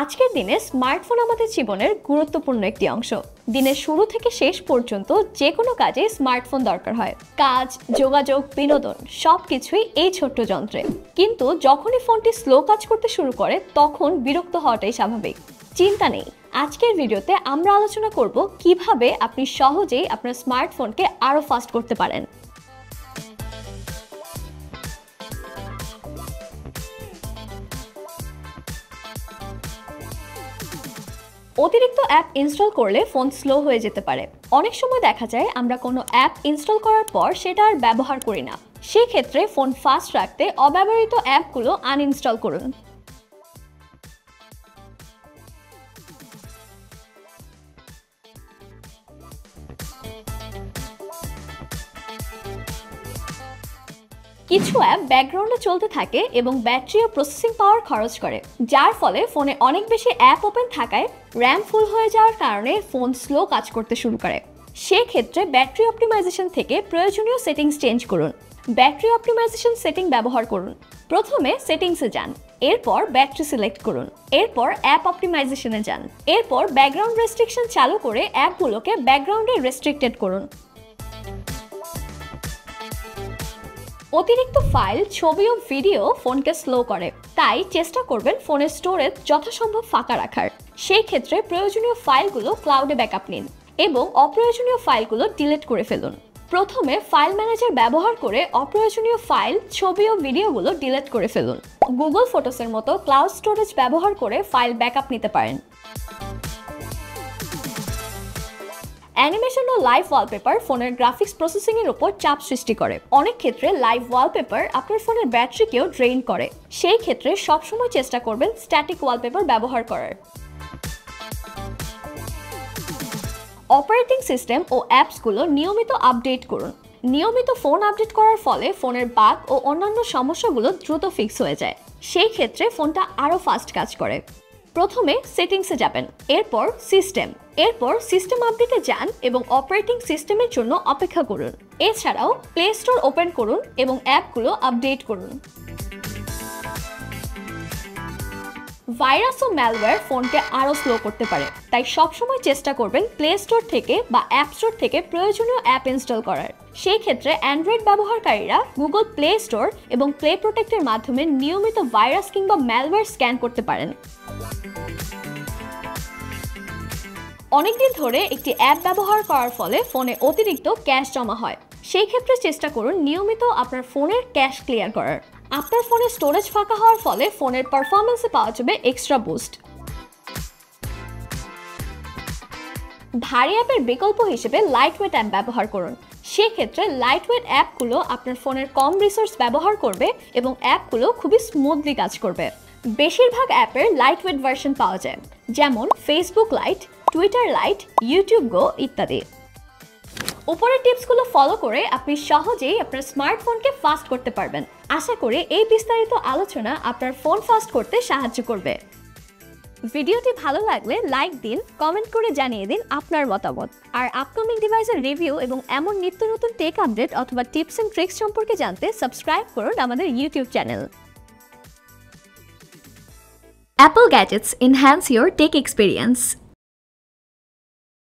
আজকের দিনে স্মার্টফোন আমাদের জীবনের গুরুত্বপূর্ণ একটি অংশ। দিনের শুরু থেকে শেষ পর্যন্ত যে কোনো কাজে স্মার্টফোন দরকার হয়। কাজ, যোগাযোগ, বিনোদন সবকিছুই এই ছোট্ট যন্ত্রে। কিন্তু যখনই ফোনটি স্লো কাজ করতে শুরু করে তখন বিরক্ত হওয়াটাই স্বাভাবিক। চিন্তা নেই, আজকের ভিডিওতে আমরা আলোচনা করব কিভাবে আপনি সহজেই আপনার স্মার্টফোনকে আরো ফাস্ট করতে পারেন। অতিরিক্ত অ্যাপ ইনস্টল করলে ফোন স্লো হয়ে যেতে পারে। অনেক সময় দেখা যায় আমরা কোনো অ্যাপ ইনস্টল করার পর সেটা আর ব্যবহার করি না। সেই ক্ষেত্রে ফোন ফাস্ট রাখতে অব্যবহৃত অ্যাপগুলো আনইনস্টল করুন। কিছু অ্যাপ ব্যাকগ্রাউন্ডে চলতে থাকে এবং ব্যাটারি ও প্রসেসিং পাওয়ার খরচ করে, যার ফলে ফোনে অনেক বেশি অ্যাপ ওপেন থাকায় র্যাম ফুল হয়ে যাওয়ার কারণে ফোন স্লো কাজ করতে শুরু করে। সেক্ষেত্রে ব্যাটারি অপটিমাইজেশন থেকে প্রয়োজনীয় সেটিংস চেঞ্জ করুন। ব্যাটারি অপটিমাইজেশন সেটিং ব্যবহার করুন। প্রথমে সেটিংসে যান, এরপর ব্যাটারি সিলেক্ট করুন, এরপর অ্যাপ অপটিমাইজেশনে যান, এরপর ব্যাকগ্রাউন্ড রেস্ট্রিকশন চালু করে অ্যাপগুলোকে ব্যাকগ্রাউন্ডে রেস্ট্রিক্টেড করুন। অতিরিক্ত ফাইল, ছবি ও ভিডিও ফোনকে স্লো করে, তাই চেষ্টা করবেন ফোনের স্টোরেজ যথাসম্ভব ফাঁকা রাখার। সেই ক্ষেত্রে প্রয়োজনীয় ফাইলগুলো ক্লাউডে ব্যাকআপ নিন এবং অপ্রয়োজনীয় ফাইলগুলো ডিলিট করে ফেলুন। প্রথমে ফাইল ম্যানেজার ব্যবহার করে অপ্রয়োজনীয় ফাইল, ছবি ও ভিডিওগুলো ডিলিট করে ফেলুন। গুগল ফটোসের মতো ক্লাউড স্টোরেজ ব্যবহার করে ফাইল ব্যাকআপ নিতে পারেন। অ্যানিমেশন ও লাইভ ওয়ালপেপার ফোনের গ্রাফিক্স প্রসেসিং এর উপর চাপ সৃষ্টি করে। অনেক ক্ষেত্রে লাইভ ওয়ালপেপার আপনার ফোনের ব্যাটারিকেও ড্রেইন করে। সেই ক্ষেত্রে সবসময় চেষ্টা করবেন স্ট্যাটিক ওয়ালপেপার ব্যবহার করার। অপারেটিং সিস্টেম ও অ্যাপসগুলো নিয়মিত আপডেট করুন। নিয়মিত ফোন আপডেট করার ফলে ফোনের বাগ ও অন্যান্য সমস্যাগুলো দ্রুত ফিক্স হয়ে যায়। সেই ক্ষেত্রে ফোনটা আরও ফাস্ট কাজ করে। প্রথমে সেটিংসে যাবেন, এরপর সিস্টেম আপডেটে যান এবং অপারেটিং সিস্টেমের জন্য অপেক্ষা করুন। এছাড়াও প্লে স্টোর ওপেন করুন এবং অ্যাপগুলো আপডেট করুন। ভাইরাস ও ম্যালওয়্যার ফোনকে আরও স্লো করতে পারে, তাই সবসময় চেষ্টা করবেন প্লে স্টোর থেকে বা অ্যাপ স্টোর থেকে প্রয়োজনীয় অ্যাপ ইনস্টল করার। সেই ক্ষেত্রে অ্যান্ড্রয়েড ব্যবহারকারীরা গুগল প্লে স্টোর এবং প্লে প্রোটেক্টের মাধ্যমে নিয়মিত ভাইরাস কিংবা ম্যালওয়্যার স্ক্যান করতে পারেন। অনেকদিন ধরে একটি অ্যাপ ব্যবহার করার ফলে ফোনে অতিরিক্ত ক্যাশ জমা হয়। সেই ক্ষেত্রে চেষ্টা করুন নিয়মিত আপনার ফোনের ক্যাশ ক্লিয়ার করার। আপনার ফোনের স্টোরেজ ফাঁকা হওয়ার ফলে ফোনের পারফরম্যান্সে পাওয়া যাবে এক্সট্রা বুস্ট। ভারী অ্যাপের বিকল্প হিসেবে লাইটওয়েট অ্যাপ ব্যবহার করুন। সেক্ষেত্রে লাইটওয়েট অ্যাপগুলো আপনার ফোনের কম রিসোর্স ব্যবহার করবে এবং অ্যাপগুলো খুবই স্মুথলি কাজ করবে। বেশিরভাগ অ্যাপের লাইটওয়েট ভার্সন পাওয়া যায়, যেমন Facebook lite, Twitter lite, YouTube go ইত্যাদি। উপরের টিপসগুলো ফলো করে আপনি সহজেই আপনার স্মার্টফোনকে ফাস্ট করতে পারবেন। আশা করি এই বিস্তারিত আলোচনা আপনার ফোন ফাস্ট করতে সাহায্য করবে। ভিডিওটি ভালো লাগলে লাইক দিন, কমেন্ট করে জানিয়ে দিন আপনার মতামত। আর আপকামিং ডিভাইসের রিভিউ এবং এমন নিত্য নতুন টেক আপডেট অথবা টিপস এন্ড ট্রিক্স সম্পর্কে জানতে সাবস্ক্রাইব করুন আমাদের YouTube channel. Apple Gadgets enhance your tech experience.